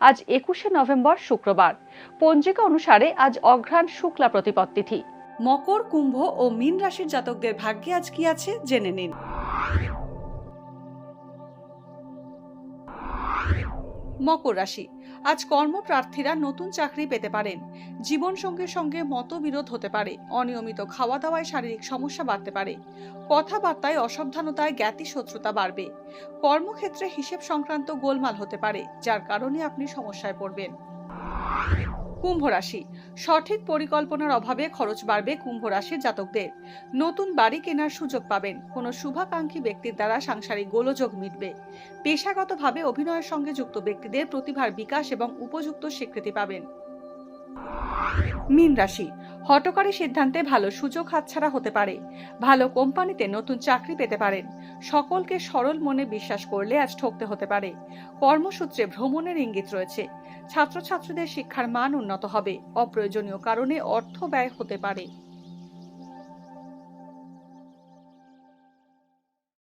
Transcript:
আজ 21শে নভেম্বর শুক্রবার। পঞ্জিকা অনুসারে আজ অঘ্রাণ শুক্লা প্রতিপদ তিথি। মকর, কুম্ভ ও মীন রাশির জাতকদের ভাগ্যে আজ কি আছে জেনে নিন। মকর রাশি, আজ কর্মপ্রার্থীরা নতুন চাকরি পেতে পারেন। জীবন সঙ্গীর সঙ্গে মতবিরোধ হতে পারে। অনিয়মিত খাওয়া দাওয়ায় শারীরিক সমস্যা বাড়তে পারে। কথাবার্তায় অসাবধানতায় জ্ঞাতি শত্রুতা বাড়বে। কর্মক্ষেত্রে হিসেব সংক্রান্ত গোলমাল হতে পারে, যার কারণে আপনি সমস্যায় পড়বেন। কুম্ভ রাশি, সঠিক পরিকল্পনার অভাবে খরচ বাড়বে কুম্ভ রাশির জাতকদের। নতুন বাড়ি কেনার সুযোগ পাবেন। কোনো শুভাকাঙ্ক্ষী ব্যক্তির দ্বারা সাংসারিক গোলযোগ মিটবে। পেশাগতভাবে অভিনয়ের সঙ্গে যুক্ত ব্যক্তিদের প্রতিভার বিকাশ এবং উপযুক্ত স্বীকৃতি পাবেন। মীন রাশি, হঠকারী সিদ্ধান্তে ভালো সুযোগ হাতছাড়া হতে পারে। ভালো কোম্পানিতে নতুন চাকরি পেতে পারেন। সকলকে সরল মনে বিশ্বাস করলে আজ ঠকতে হতে পারে। কর্মসূত্রে ভ্রমণের ইঙ্গিত রয়েছে। ছাত্রছাত্রীদের শিক্ষার মান উন্নত হবে। অপ্রয়োজনীয় কারণে অর্থ ব্যয় হতে পারে।